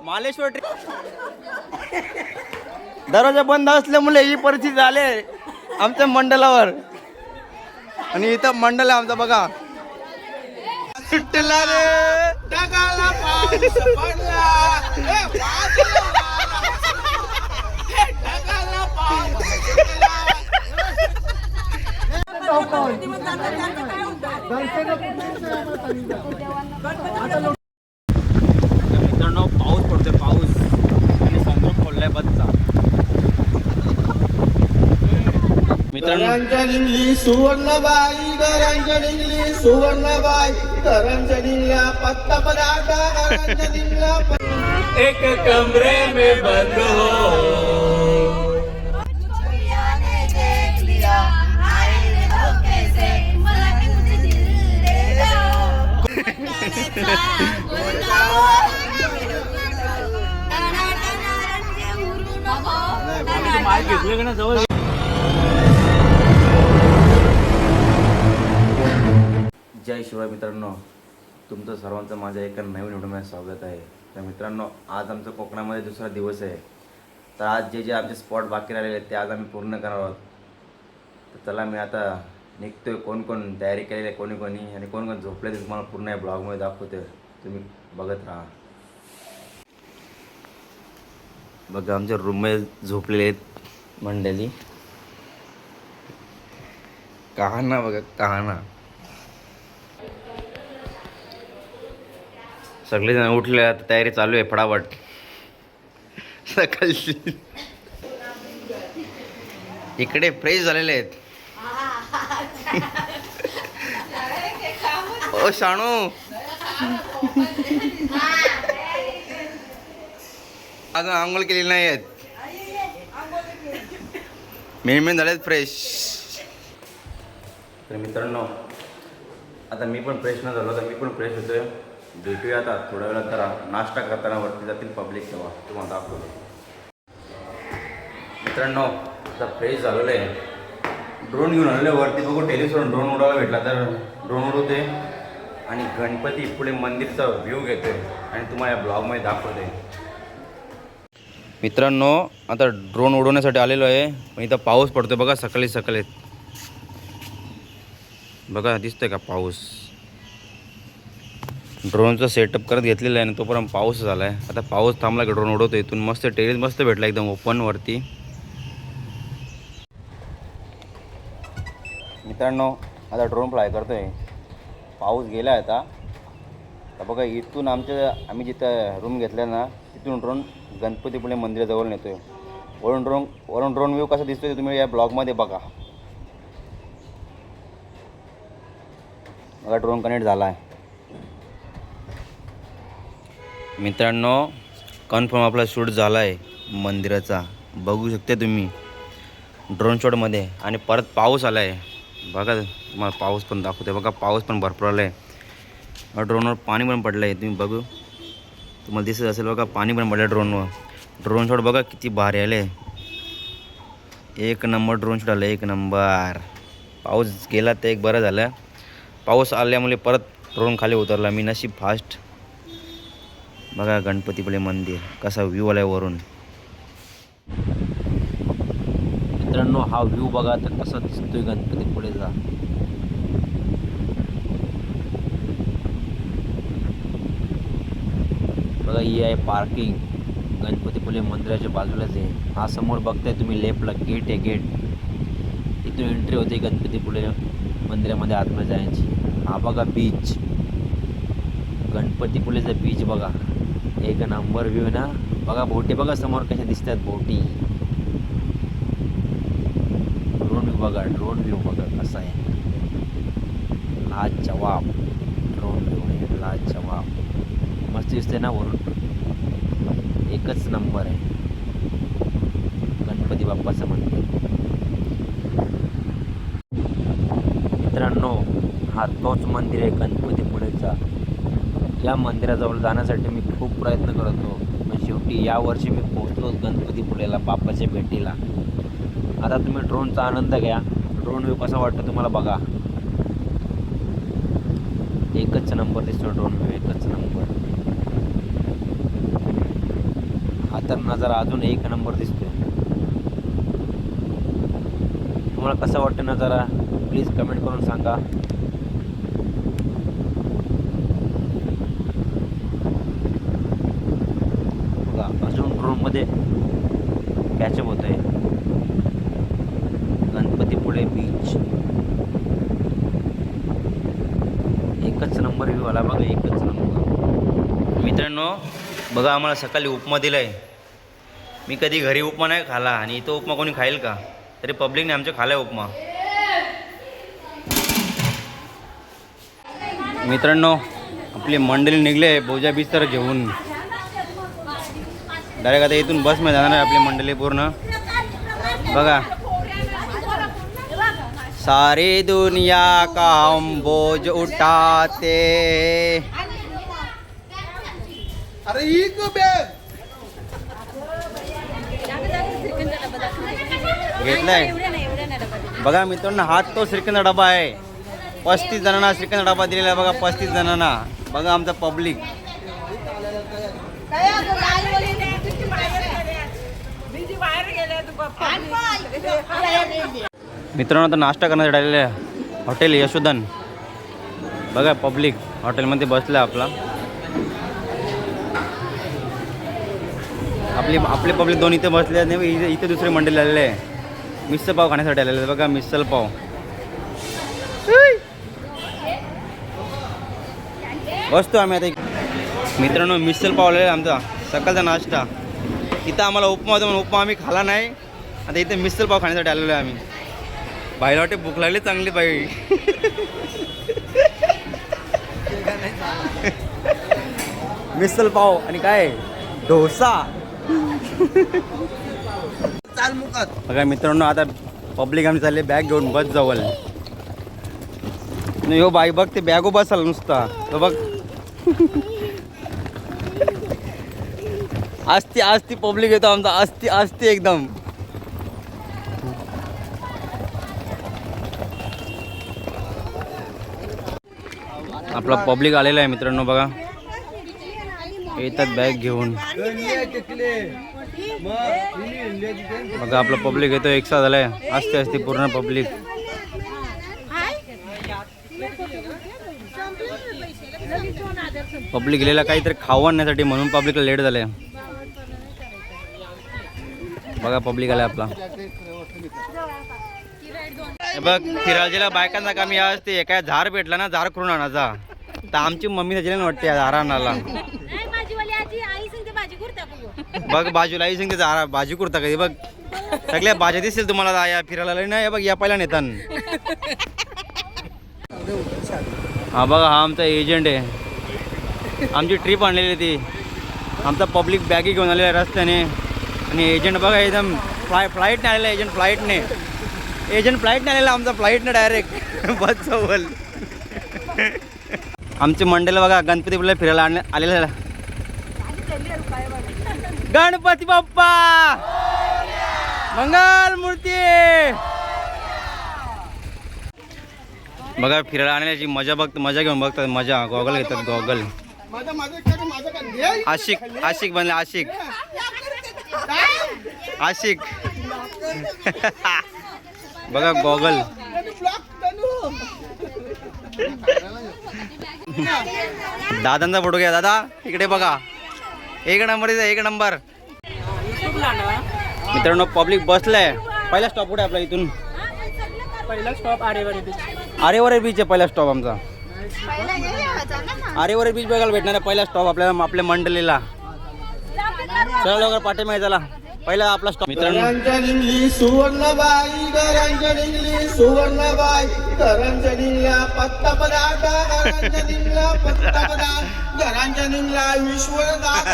मालेश्वर दरवाजा बंद असल्यामुळे ही परिस्थिती झाली आमच्या मंडळावर. आणि इथं मंडळ आहे आमचा बघा. सुटला रे ढगाला पाऊस पडला, ढगाला पाऊस मित्रांनो पाऊस पडतोय, पाऊस. आणि संद्र खोललाय बच्चा. मित्रांनो निघली सुवर्णबाई, घरांच्या निघली सुवर्णबाई, घरांच्या निघल्या पत्ता पराठा, घरांच्या निघल्या एक कमरे में बंद हो. घेतलं ना जवळ. जय शिवाय मित्रांनो, तुमचं सर्वांचं माझ्या एका नवीन व्हिडिओमध्ये स्वागत आहे. तर मित्रांनो, आज आमचा कोकणामध्ये दुसरा दिवस आहे. तर आज जे आमचे स्पॉट बाकी राहिलेले आहेत ते आज आम्ही पूर्ण करणार आहोत. तर चला मी आता निघतोय. कोण कोण तयारी केलेली आहे, कोणी कोणी आणि कोण कोण झोपले ते तुम्हाला पूर्ण या ब्लॉगमध्ये दाखवते. तुम्ही बघत राहा. बघा आमच्या रूममध्ये झोपलेले आहेत मंडळी. कहाणा बघा, कहाणा. सगळेजण उठले, आता तयारी चालू आहे फटाफट सकाळची. इकडे फ्रेश झालेले आहेत. ओ शाणू, अजून आंघोळ केलेली नाही आहेत. मेन झालेत फ्रेश. तर मित्रांनो, आता मी पण फ्रेश न झालो, तर मी पण फ्रेश होतोय. भेटूया आता थोड्या वेळात. जरा नाश्ता करताना वरती जातील पब्लिक, तेव्हा तुम्हाला दाखवतो. मित्रांनो, आता फ्रेश झालेलं आहे. ड्रोन घेऊन आलेलो वरती. बघू टेरेसवरून ड्रोन उडायला भेटला तर ड्रोन उडवते आणि गणपती पुढे मंदिरचा व्ह्यू घेतोय आणि तुम्हाला या ब्लॉगमध्ये दाखवते. मित्रांनो, आता ड्रोन उडवण्यासाठी आलेलो आहे, पण इथं पाऊस पडतोय बघा. सकाळी सकाळी बघा, दिसतोय का पाऊस. ड्रोनचं सेटअप करत घेतलेलं आहे आणि तोपर्यंत पाऊस झाला आहे. आता पाऊस थांबला की ड्रोन उडवतो. इथून मस्त टेरेस मस्त भेटला एकदम ओपनवरती. मित्रांनो, आता ड्रोन फ्लाय करतो आहे. पाऊस गेला आहे आता. तर बघा, इथून आम्ही जिथं रूम घेतलं ना, तिथून ड्रोन गणपतीपुळे मंदिराजवळ नेतो आहे. वरून ड्रोन व्ह्यू कसा दिसतोय तुम्ही या ब्लॉगमध्ये बघा. बघा, ड्रोन कनेक्ट झाला आहे. मित्रांनो, कन्फर्म आपला शूट झाला आहे मंदिराचा. बघू शकते तुम्ही ड्रोन शॉटमध्ये. आणि परत पाऊस आला आहे बघा. तुम्हाला पाऊस पण दाखवते बघा. पाऊस पण भरपूर आला आहे. ड्रोनवर पाणी पण पडलं आहे. तुम्ही बघू, तुम्हाला दिसत असेल बघा, पाणी पण पडलं ड्रोनवर. ड्रोन शॉट बघा किती भारी आले. एक नंबर ड्रोन शॉट आलं, एक नंबर. पाऊस गेला तर एक बरं झालं. पाऊस आल्यामुळे परत ड्रोन खाली उतरला. मी नशीब फास्ट. बघा गणपतीपुळे मंदिर कसा व्ह्यू आला आहे वरून. मित्रांनो, हा व्ह्यू बघा तर कसा दिसतोय गणपतीपुळेचा. बघा, ही आहे पार्किंग. गणपतीपुळे मंदिराच्या बाजूलाच आहे. हा समोर बघताय तुम्ही लेफ्टला गेट आहे. गेट इथून एंट्री होते गणपतीपुळे मंदिरामध्ये आतमध्ये जायची. हा बघा बीच, गणपतीपुळेचा बीच बघा. एक नंबर व्ह्यू आहे ना. बघा बोटी बघा समोर कशा दिसतात बोटी. ड्रोन व्ह्यू बघा, ड्रोन व्ह्यू बघा कसा आहे. लाजवाब ड्रोन व्ह्यू आहे, लाजवाब. मस्त दिसते ना वरून. एकच नंबर आहे गणपती बाप्पाचं मंदिर. मित्रांनो, हा तोच मंदिर आहे गणपतीपुळेचा. या मंदिराजवळ जाण्यासाठी मी खूप प्रयत्न करत होतो, पण शेवटी यावर्षी मी पोहोचलो गणपतीपुळेला बाप्पाच्या भेटीला. आता तुम्ही ड्रोनचा आनंद घ्या. ड्रोन व्ह्यू कसा वाटतो तुम्हाला बघा. एकच नंबर दिसतो ड्रोन व्ह्यू, एकच नंबर. हा तर नजारा अजून एक नंबर दिसतोय. तुम्हाला कसा वाटतं नजारा प्लीज कमेंट करून सांगा. बघा अजून ड्रोनमध्ये कॅचअप होत आहे. गणपतीपुळे बीच एकच नंबर व्ह्यू आला बघा, एकच नंबर. मित्रांनो बघा आम्हाला सकाळी उपमा दिलाय. मी कधी घरी उपमा नाही खाला आणि इथं उपमा कोणी खाईल का, तरी पब्लिकने आमच्या खालाय उपमा. मित्रांनो आपली मंडळी निघले बोजा बिस्तर घेऊन. डायरेक्ट आता इथून बसमध्ये जाणार आहे आपली मंडळी पूर्ण. बघा सारी दुनिया का हम बोझ उठाते. अरे इक बॅग घेतलाय. बघा मित्रांनो हात तो श्रीखंड डबा आहे. 35 जणांना श्रीखंड डबा दिलेला आहे बघा, 35 जणांना. बघा आमचा पब्लिक. मित्रांनो आता नाश्ता करण्यासाठी आलेलं आहे हॉटेल यशोधन. बघा पब्लिक हॉटेलमध्ये बसलं आहे आपला. आपले पब्लिक दोन इथे बसले नाही, इथे दुसरे मंडळी आलेले आहे मिसळ पाव खाण्यासाठी आलेले. बघा मिसळ पाव. बसतो आम्ही आता. मित्रांनो मिसळ पाव आलेला आमचा सकाळचा नाश्ता. इथं आम्हाला उपमा होता म्हणून उपमा आम्ही खाला नाही. आता इथे मिसळ पाव खाण्यासाठी आलेलो आहे आम्ही. बाईला वाटे भूक लागली चांगली बाई. मिसळ पाव आणि काय डोसा. चाल मुकात. बघा मित्रांनो आता पब्लिक आम्ही चालले बॅग घेऊन बस जवळ. हो बाई बघ ते बॅगो बसाल नुसता तो बघ. आस्ती पब्लिक येतो आमचा. आस्ती एकदम. आपला पब्लिक आलेला आहे मित्रांनो. बघा येतात बॅग घेऊन. बघा आपला पब्लिक येतो एक साथ झालाय. असते पूर्ण पब्लिक. पब्लिक गेलेला काहीतरी खावण्यासाठी म्हणून पब्लिकला लेट झालंय. बघा पब्लिक आलाय आपला. बघ फिरायला बायकांना कामी असते काय झार भेटला ना झार करून आणायचा. तर आमची मम्मी त्याच्याने वाटते झार आणायला. बघ बाजूला आई सांगते झारा भाजी कुर्ता कधी बघ सगळ्या भाज्या दिसतील तुम्हाला या फिरायला नाही. बघ या पहिला नेतान. हा बघा हा आमचा एजंट आहे. आमची ट्रिप आणलेली ती. आमचा पब्लिक बॅगी घेऊन आलेला रस्त्याने. आणि एजंट बघा एकदम फ्लाईटने आलेला. एजंट फ्लाईटने आलेला आमचा. फ्लाईटने डायरेक्ट बस जवळ. आमच्या मंडळीला बघा गणपतीपुळ्याला फिरायला आलेला. गणपती बाप्पा मंगल मूर्ती. बघा फिरायला आणण्याची मजा घेऊन बघतात. मजा गॉगल घेतात गॉगल. आशिक बनले आशिक. बघा गॉगल. दादांचा फोटो घ्या. दादा इकडे बघा. एक नंबर. मित्रांनो पब्लिक बसलाय. पहिला स्टॉप कुठे आपला इथून? पहिला stop Aareware beach. Aareware beach आहे पहिला स्टॉप आमचा. आरेवारे बीच बघायला भेटणार आहे पहिला स्टॉप आपल्या मंडळीला. चला लवकर पाठीमागे चला. पहिला आपला स्टॉप. मित्रांनो सुवर्णबाई घरांच्या निघली सुवर्णबाई घरांच्या निघल्या पत्ता पदार्थ घरांच्या निघला पत्ता पदार्थ घरांच्या निघला विश्वरदास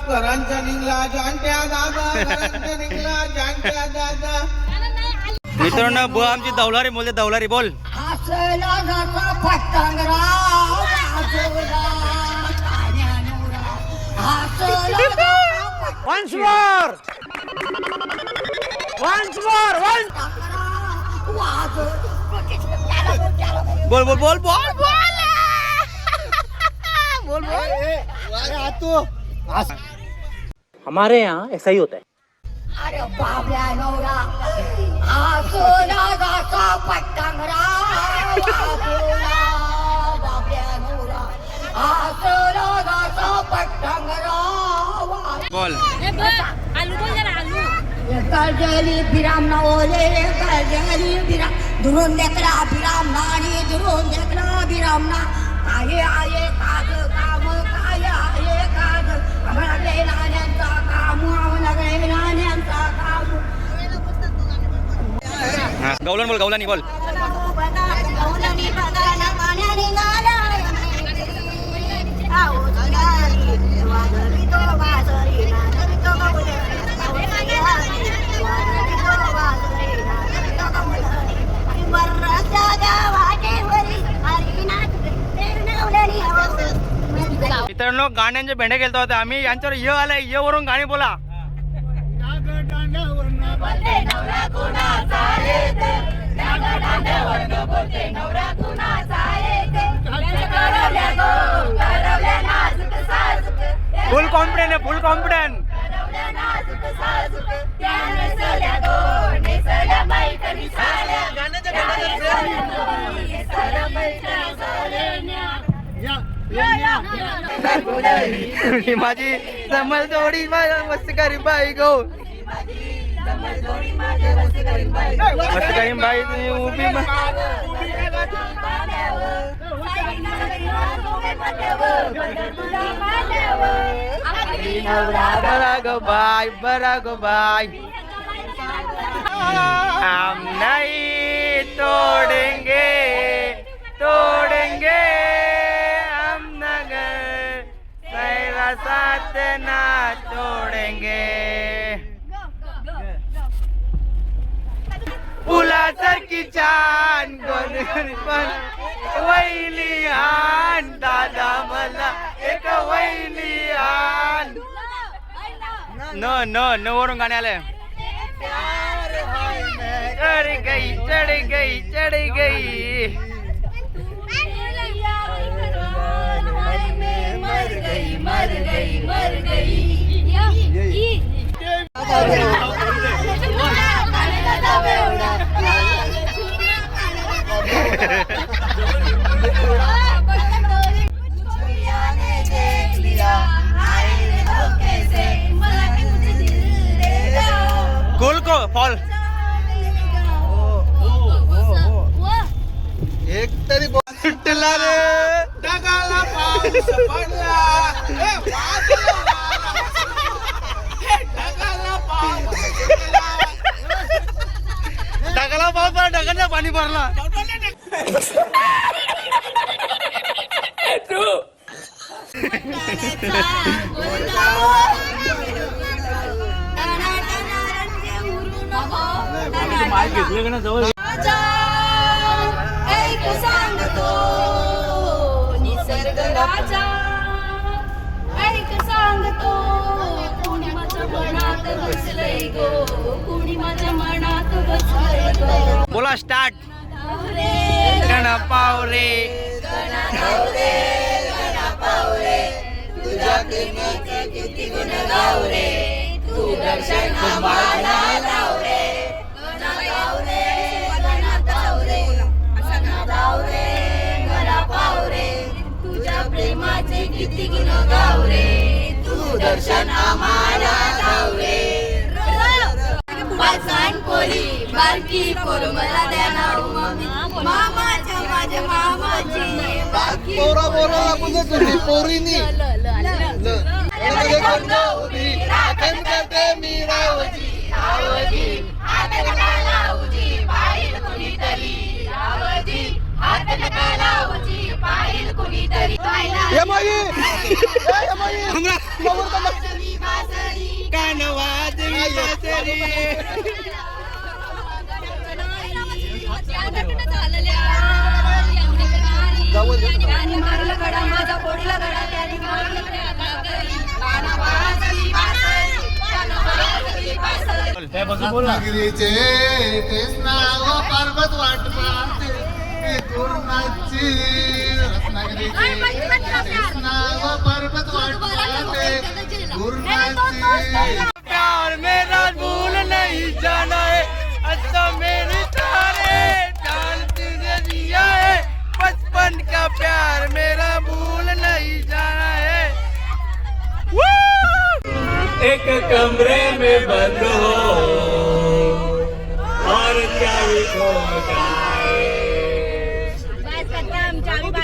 घरांच्या निघला जाणत्या दादा घरांच्या निघला जाणत्या दादा. मित्रांनो बुवा आमची दौलारी बोलते. दौलारी बोल. Once more. Once more. बोल बोल बोल बोल बोल बोल हमारे यहाँ ऐसा ही होता है. अरे बाबल्या नवरा आसोला गाचा पट्टांगरा आसोला बाबल्या नवरा आसोला गाचा पट्टांगरा बोल आलू बोल जरा आलू. कर्जली बिराम ना ओले कर्जली बिराम दुरून देखला बिराम नाणी दुरून देखला बिराम ना काय आहे काग काम काय आहे काग आम्हाला नाण्यांचा काम आम्हाला नाण्यांचा काम हा, गौलन बोल गौलानी बोल. गौलानी बघायला पाण्याने नाला मित्रांनो गाण्यांचे भेंडे गेलतो होते आम्ही. यांच्यावर य आलाय य वरून गाणी बोला. फुल कॉन्फिडंट आहे फुल कॉन्फिडंट. माझी जमल जोडी मस्त करी बाई गो मस्त करी बाई तुम्ही उभी बरा गो बाय हम नहीं तोड़ेंगे तोड़ेंगे हम नगर तेरा साथ ना तोड़ेंगे. फुलासारखी छान गोंधळी पण वैली आण दादा मला एक वैली आण. न न न वरून गाणे आले. चढ़ गई चढ़ गई चढ़ गई मर गई मर गई मर गई गोल को फॉल एक तरी सुटला रे ढगाला पाऊस पडला ए वाजला ढगाला पाऊस ढगाला पाऊस पडला ढगाला पाणी भरला. ऐक सांगतो निसर्ग राजा ऐक सांगतो कुणी माझ्या मनात बसलंय गो कुणी माझ्या मनात बसलंय गो. बोला स्टार्ट. रे गणा पावरे गणा धावरे गणा पावरे तुझ्या प्रेमाचे किती गुण गावरे तू दर्शन आम्हाला लावरे गणा गावरे गणा धावरे गणा धावरे गणा पावरे तुझ्या प्रेमाचे किती गुण गावरे तू दर्शन आम्हाला लावरे. पाचान पोरी बारकी पोर मला द्या नाव मम्मी मामाच्या माझ्या मामाची बारकी पोरा पोरा म्हणजे तुम्ही पोरीनी राखण करते मी रावजी रावजी हात नका लावजी पाहिल कुणीतरी रावजी हात नका लावजी पाहिल कुणीतरी यमाई कान वाजवी बासरी. मारलं गडा माझा पोडला गडा त्याने मारलं रत्नागिरीचे तेच नाव पर्वत वाट पाहते पूर्णाची रत्नागिरीची नाव पर्वत वाटते पूर्णाची प्यार मेरा भूल नहीं जाना है अच्छा मेरी तारे जान तुझे दिया है बचपन का प्यार मेरा भूल नहीं जाना है एक कमरे में बंद हो और चाबी खो जाए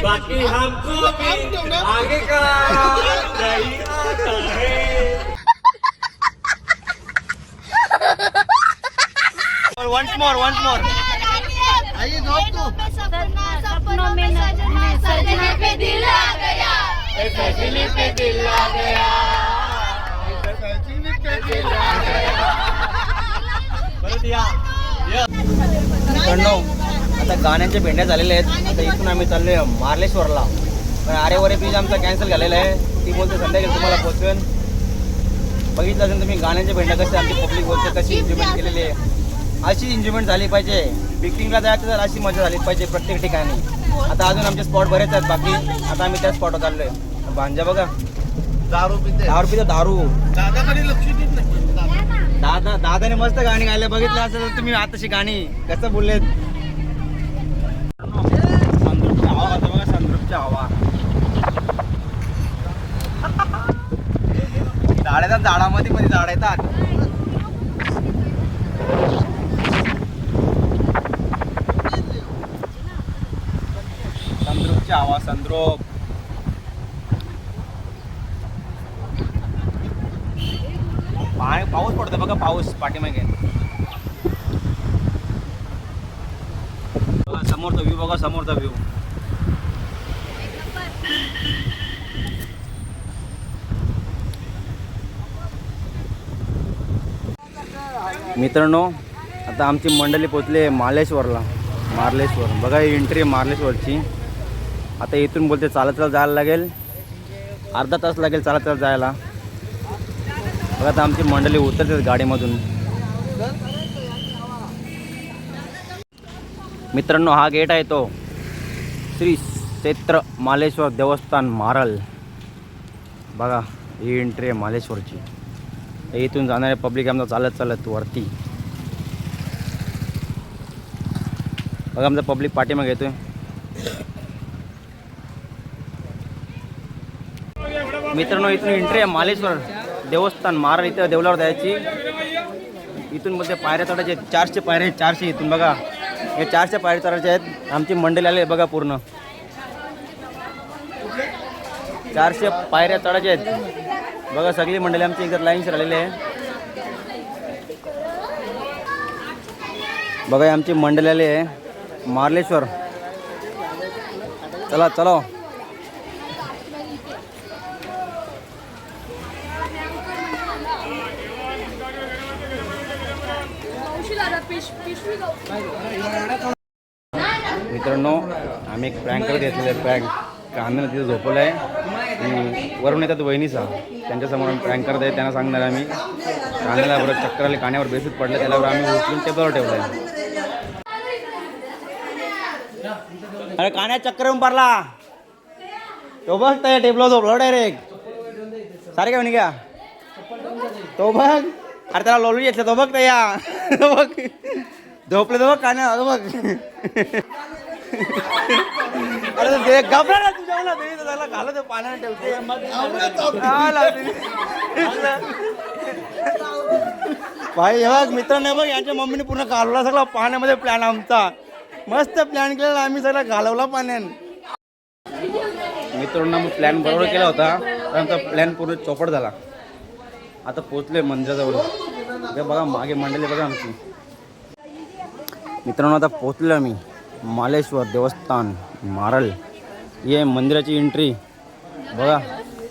बाकी हमको भी आगे का नहीं आता है once more सपनों में सजने पे दिल आ गया सजनी पे दिल आ गया मित्रांनो आता गाण्यांच्या भेंड्या झालेल्या आहेत. आता इथून आम्ही चाललोय मार्लेश्वरला. पण आरेवरे ब्रिज आमचा कॅन्सल झालेला आहे. ती बोलते संध्याकाळी तुम्हाला पोहोचवेन. बघितलं असेल तुम्ही गाण्यांच्या भेंड्या कशा आमची पब्लिक बोलते कशी एन्जॉयमेंट केलेली आहे. अशी एन्जॉयमेंट झाली पाहिजे. पिकनिकला जायचं तर अशी मजा झाली पाहिजे प्रत्येक ठिकाणी. आता अजून आमचे स्पॉट बरेच आहेत बाकी. आता आम्ही त्या स्पॉटवर चाललोय. भांजा बघा दारू पिते दारू दादा कधी लक्ष देत नाही दादाने मस्त गाणी गायले. बघितलं असेल तर तुम्ही आताशी गाणी कसं बोललेत. संद्रूपची हवा होता बघा संद्रूपची हवा. झाड येतात झाडामध्ये मध्ये झाड येतात. संद्रूपची हवा संद्रूप. पाऊस पडतो बघा पाऊस पाठीमागे. बघा समोरचा व्ह्यू बघा समोरचा व्ह्यू. मित्रांनो आता आमची मंडळी पोचली मार्लेश्वरला. मार्लेश्वर बघा ही एंट्री आहे मार्लेश्वरची. आता इथून बोलते चालत चालत जायला लागेल. अर्धा तास लागेल चालत चालत जायला. बघा आता आमची मंडळी उतरते गाडीमधून. मित्रांनो हा गेट आहे तो श्री क्षेत्र मालेश्वर देवस्थान मारल. बघा ही एंट्री आहे मालेश्वरची. इथून जाणारे पब्लिक आमचा चालत चालत वरती. बघा आमचा पब्लिक पाठीमागे येतोय. मित्रांनो इथून एंट्री आहे मालेश्वर देवस्थान मारल. इथं देवलावर जायची. इथून बोलते पायऱ्या चढायच्या आहेत. 400 पायऱ्या आहेत. 400 इथून बघा हे 400 पायऱ्या चढायच्या आहेत. आमची मंडळी आली बघा पूर्ण 400 पायऱ्या चढायच्या आहेत. बघा सगळी मंडळी आमची एकदा लाईनशी आलेली आहे. बघा आमची मंडळी आली आहे मार्लेश्वर. चला चला मित्रांनो आम्ही एक प्रँक करत घेतलेलं आहे. प्रँक कांद्याला तिथं झोपवलं आहे आणि वरून येतात वहिनीचा. त्यांच्यासमोर आम्ही प्रँक करत आहे. त्यांना सांगणार आम्ही कांद्याला बरोबर चक्कर आले काण्यावर बेसूत पडलं. त्याच्यावर आम्ही उचलून टेबलवर ठेवलं आहे. अरे कान्या चक्कर येऊन पडला तो बघ त्या टेबलवर झोपला डायरेक्ट. सारे काय म्हणे का तो बघ. अरे त्याला लोलू घेतलं तो बघ त्या तो बघ झोपले तो बघ कान्या तो बघ. अरे ते घाबरा ना तुझ्या मला त्याला घालत पाण्याने ठेवते. भाई हे बघ मित्रांनो बघ यांच्या मम्मीने पूर्ण घालवला सगळा पाण्यामध्ये प्लॅन आमचा. मस्त प्लॅन केलेला आम्ही सगळा घालवला पाण्याने. मित्रांनो मग प्लॅन बरोबर केला होता तर आमचा प्लॅन पूर्ण चौपट झाला. आता पोचलोय मंदिराजवळ. बघा मागे मंडळी बघा आमची. मित्रांनो आता पोचलो आम्ही मालेश्वर देवस्थान मारल. ही आहे मंदिराची एंट्री. बघा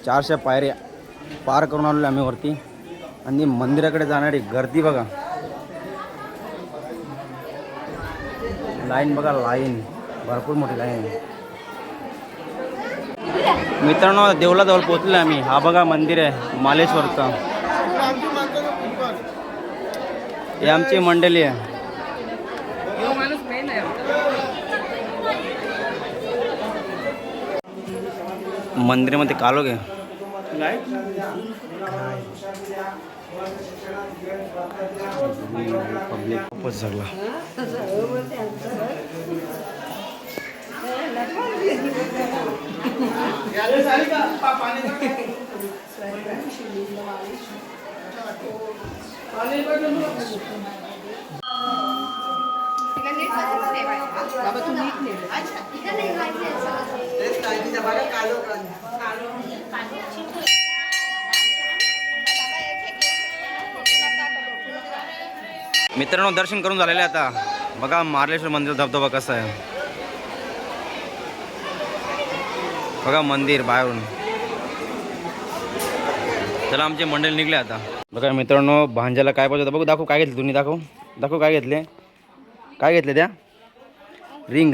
400 पायऱ्या पार करून आलो आम्ही वरती. आणि मंदिराकडे जाणारी गर्दी बघा. लाईन बघा लाईन भरपूर मोठी लाईन. मित्रांनो देवलाजवळ पोचलो आम्ही. हा बघा मंदिर आहे मालेश्वरचा. हे आमची मंडळी आहे. मंदिरामध्ये कालो गे पब्लिक खूपच सगळा मित्रांनो दर्शन करून झालेले आता बघा मार्लेश्वर मंदिर धबधबा कसा आहे बघा मंदिर बाहेरून चला आमचे मंडळी निघले आता बघा मित्रांनो भांज्याला काय पाहिजे होतं बघू दाखव काय घेतले तुम्ही दाखव काय घेतले त्या रिंग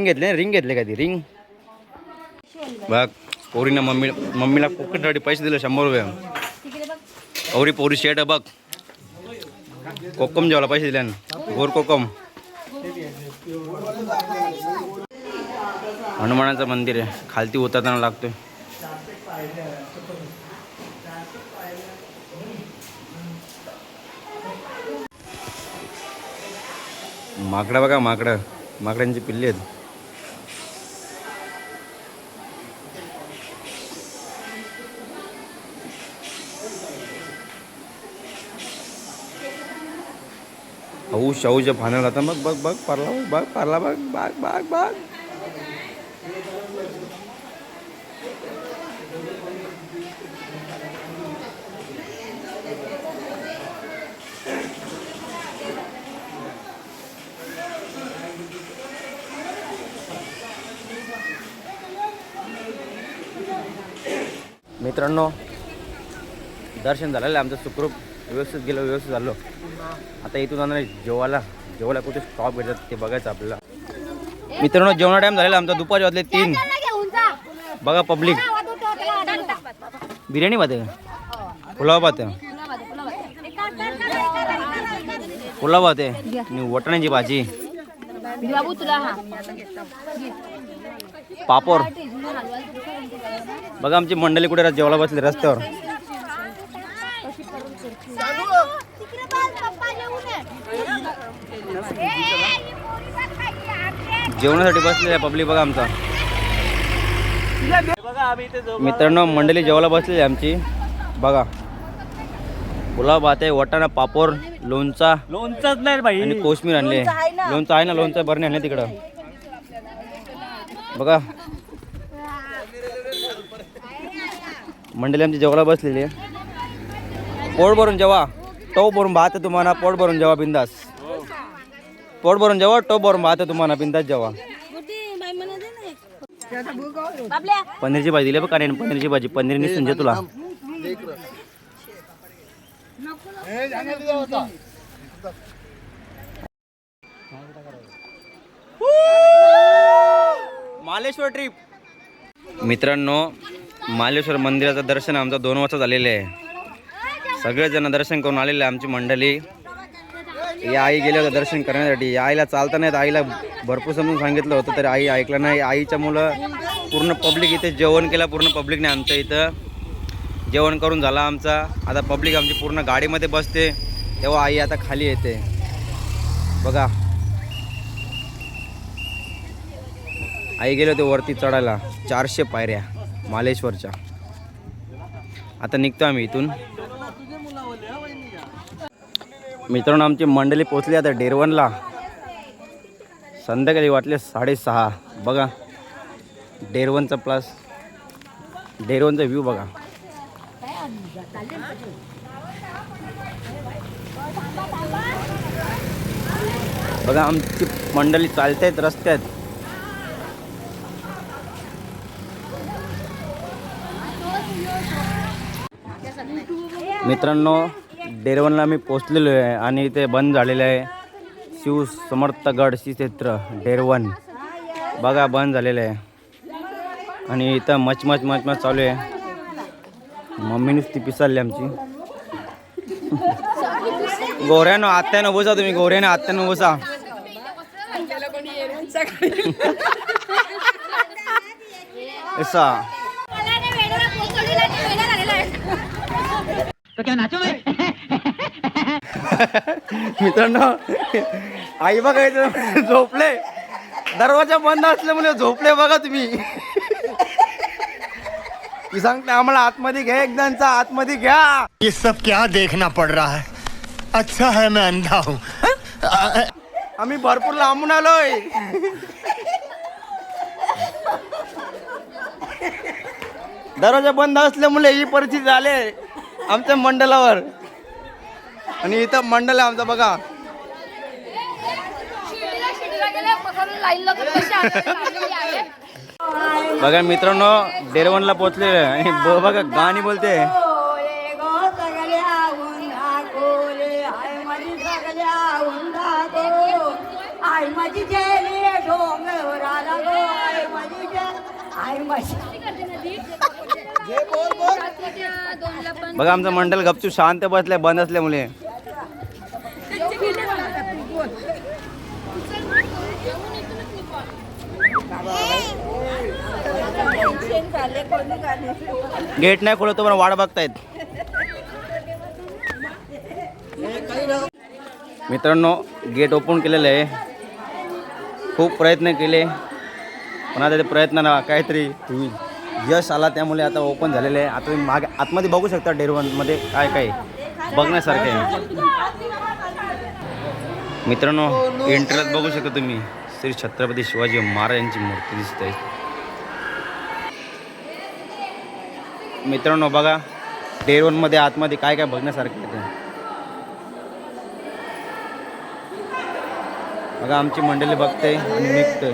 घेतले रिंग घेतले का ती रिंग बघ पोरीनं मम्मीला कुकटसाठी पैसे दिले 100 रुपये पोरी शेट बघ कोकम जेवायला पैसे दिले गोर कोकम हनुमानाचं मंदिर आहे खालती उतरताना लागतोय माकडं बघा माकडांची पिल्ले आहेत शाहूच्या फाण्याला आता बघ पारला बघ मित्रांनो दर्शन झालेलं आमचं सुखरूप व्यवस्थित झालो आता इथून जाणार जेवायला कुठे स्टॉप भेटतात ते बघायचं आपल्याला मित्रांनो जेवणा टाइम झालेला आमचा दुपारी वाजले 3 बघा पब्लिक बिर्याणी भात आहे पुलाव भात आहे आणि वटाण्याची भाजी पापड बघा आमची मंडळी कुठे जेवायला बसली रस्त्यावर जेवणासाठी बसलेले पब्लिक बघा आमचा मित्रांनो मंडळी जेवायला बसलेली आमची बघा पुलाव भात आहे वटाणा पापड लोणचाच नाही भाई आणि कोशिंबीर आणले लोणचं आहे ना लोणचं बरणे आणले तिकडं बघा मंडळी आमची जेवायला बसलेली आहे पोट भरून जेवा टोप भरून भात आहे तुम्हाला पोट भरून जेवा बिंदास पोट भरून जेवा टोप भरून भात आहे तुम्हाला बिंदास जेवा पनीरची भाजी दिली बघ पनीरची भाजी पनीर निसून जे तुला मालेश्वर ट्रिप मित्रांनो मालेश्वर मंदिराचं दर्शन आमचं 2 वाजता झालेलं आहे सगळेजण दर्शन करून आलेले आमची मंडळी या आई गेले होते दर्शन करण्यासाठी या आईला चालता नाही आईला भरपूर समजून सांगितलं होतं तरी आई ऐकलं नाही आईच्या मुलं पूर्ण पब्लिक इथे जेवण केलं पूर्ण पब्लिकने आमच्या इथं जेवण करून झाला आमचा आता पब्लिक आमची पूर्ण गाडीमध्ये बसते तेव्हा आई आता खाली येते बघा आई गेले होते वरती चढायला 400 पायऱ्या मालेश्वरच्या आता निघतो आम्ही इथून मित्रांनो आमची मंडळी पोचली आता डेरवनला संध्याकाळी वाटले 6:30 बघा डेरवनचा व्ह्यू बघा बघा आमची मंडळी चालतायत रस्त्यात मित्रांनो डेरवनला मी पोचलेलो आहे आणि इथे बंद झालेलं आहे शिव समर्थगड श्री क्षेत्र डेरवन बघा बंद झालेलं आहे आणि इथं मच चालू आहे मम्मी नुसती पिसाळली आमची गोऱ्यानं आत्यानं बसा तुम्ही गोऱ्यानं आत्यानं बसा ऐसा मित्रांनो आई बघायचं झोपले, दरवाजा बंद असल्यामुळे झोपले बघा तुम्ही. ती सांगते आम्हाला आतमध्ये घ्या, एकदांचा आतमध्ये घ्या. ये सब क्या देखना पड़ रहा है? अच्छा है मैं अंधा हूँ. आम्ही भरपूर लांबून आलोय. दरवाजा बंद असल्यामुळे ही परिस्थिती झाली आहे आमच्या मंडलावर. आणि इथं मंडल आहे आमचा बघा. बघा मित्रांनो डेरवनला पोहोचले आणि बघा गाणी बोलते. आई माझी जेली डोंगराला गो, आई माझी आई माझी. बघा आमचं मंडल गपचूप शांत बसलंय बंद असल्यामुळे. गेट नाही खोलत पण वाट बघतायत. मित्रांनो गेट ओपन केलेलं आहे. खूप प्रयत्न केले पण आता ते प्रयत्नाला काहीतरी यश आला त्यामुळे आता ओपन झालेलं आहे. आता तुम्ही मागे आतमध्ये बघू शकता डेरवनमध्ये काय काय बघण्यासारखं आहे. मित्रांनो एंट्रीलाच बघू शकता तुम्ही श्री छत्रपती शिवाजी महाराज यांची मूर्ती दिसते. मित्रांनो बघा डेरवनमध्ये आतमध्ये काय काय बघण्यासारखं आहे. बघा आमची मंडळी बघते आणि निघते.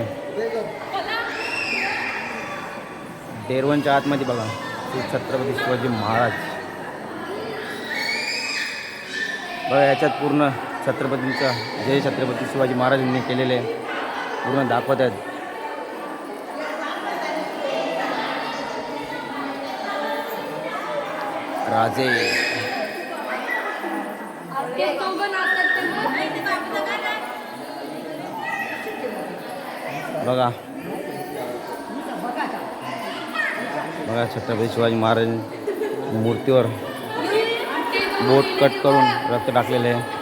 डेरवनच्या आतमध्ये बघा श्री छत्रपती शिवाजी महाराज. बघा याच्यात पूर्ण छत्रपतींचा जय छत्रपती शिवाजी महाराजांनी केलेले पूर्ण दाखवत आहेत. राजे बघा बघा छत्रपती शिवाजी महाराज मूर्तीवर बोट कट करून रक्त टाकलेले आहे.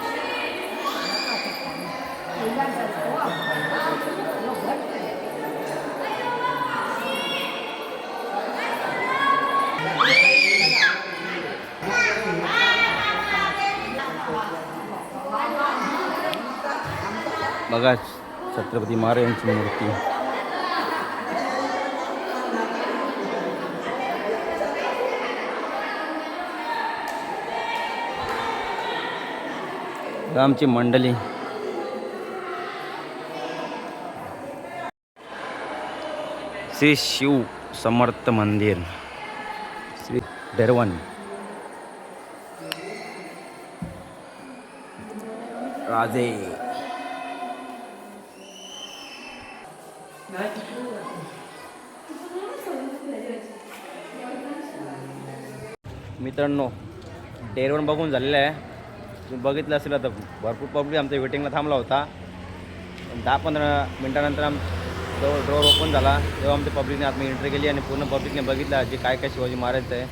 बघा छत्रपती महाराज यांची मूर्ती. आमची मंडळी श्री शिव समर्थ मंदिर श्री डेरवन. राजे मित्रांनो डेरवन बघून झालेलं आहे. तुम्ही बघितलं असेल आता भरपूर पब्लिक आमच्या वेटिंगला थांबला होता. 10-15 मिनटानंतर जवळ डोअर ओपन झाला तेव्हा आमच्या पब्लिकने आतमध्ये एंट्री केली आणि पूर्ण पब्लिकने बघितलं जे काय काय शिवाजी महाराज आहे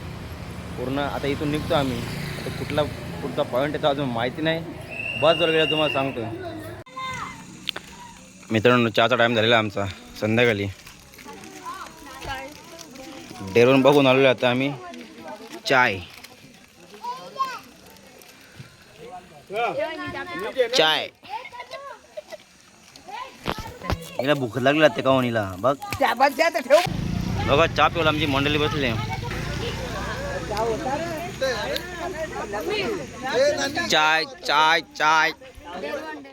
पूर्ण. आता इथून निघतो आम्ही. आता पुढचा पॉईंट आहे तो अजून माहिती नाही. बस जर गेला तुम्हाला सांगतो. मित्रांनो चहाचा टाईम झालेला आमचा संध्याकाळी. डेरवन बघून आलेलो आता आम्ही. चाय चाय हिला भूक लागली लागते का हिला. बघ बघा चहा पिवला आमची मंडळी बसली. चाय चाय चाय.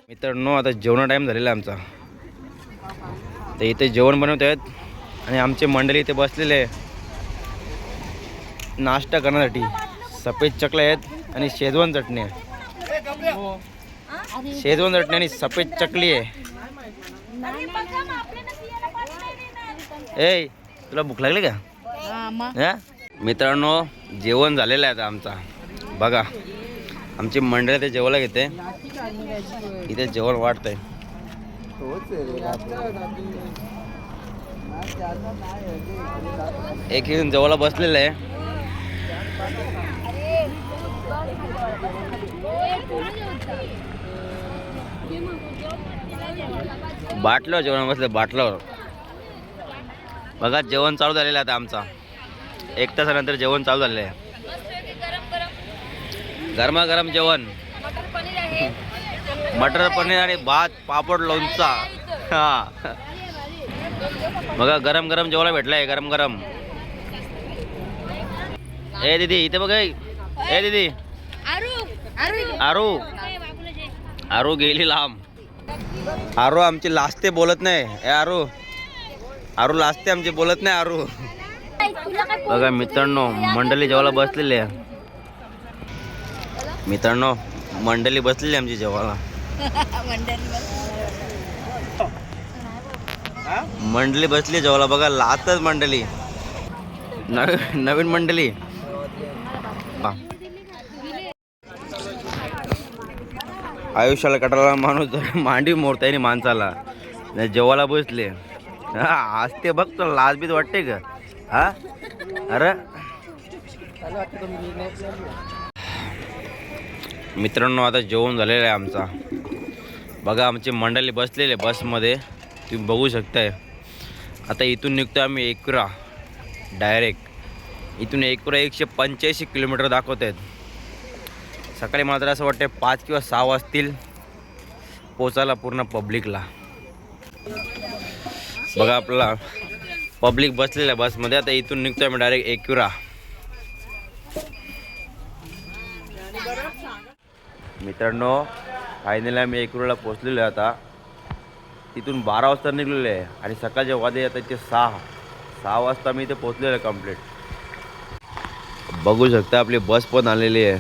मित्रांनो आता जेवणा टाईम झालेला आहे आमचा. ते इथे जेवण बनवत आहेत आणि आमचे मंडळी इथे बसलेले नाश्ता करण्यासाठी. सफेद चकल्या आहेत आणि शेजवान चटणी आहे. शेजवान चटणी आणि सफेद चकली आहे. ए तुला भूक लागली का. मित्रांनो जेवण झालेलं आहे आता आमचा. बघा आमची मंडळी ते जेवायला घेते. इथे जेवण वाटतंय. एक जवळ बसलेलं आहे. बाटल्यावर जेवण बसलं, बाटल्यावर. बघा जेवण चालू झालेलं आहे आता आमचा. 1 तासानंतर जेवण चालू झालेलं आहे. गरमागरम जेवण, मटर पनीर आणि भात, पापड, लोणचा. हा बघा गरम गरम जेवायला भेटलंय, गरम गरम. ए दीदी इथे बघा. ए दीदी, आरू आरू गेली लांब. आरू आमची लाजते, बोलत नाही. ए आरू, आरू लाजते आमची, बोलत नाही आरू. बघा मित्रांनो, मंडळी जेवायला बसलेली आहे. मित्रांनो, मंडळी बसलेली आमची जेवायला. मंडळी बसली जेवायला. बघा लाजतात मंडळी, नवीन मंडळी. आयुष्याला कटाला माणूस मांडी मोडताय माणसाला. जेवायला बसले. हा आज ते बघ, तुला लाजबीज वाटते का? हा अरे मित्रांनो, आता जेवण झालेलं आहे आमचा. बघा आमची मंडळी बसलेले बसमध्ये, तुम्ही बघू शकताय. आता इथून निघतो आम्ही एकविरा डायरेक्ट. इथून एकविरा 185 किलोमीटर दाखवत आहेत. सकाळी मला तर असं वाटतं 5 किंवा 6 वाजतील पोचायला पूर्ण पब्लिकला. बघा आपला पब्लिक बसलेलं आहे बसमध्ये. आता इथून निघतो आम्ही डायरेक्ट एकविरा. मित्रांनो, फायनली आम्ही एकविराला पोचलेलो आहे. आता तिथून 12 वाजता निघलेलो आहे आणि सकाळचे वाजे आता इथे 6 वाजता मी इथे पोचलेलो आहे कंप्लीट. बघू शकता आपली बस पण आलेली आहे.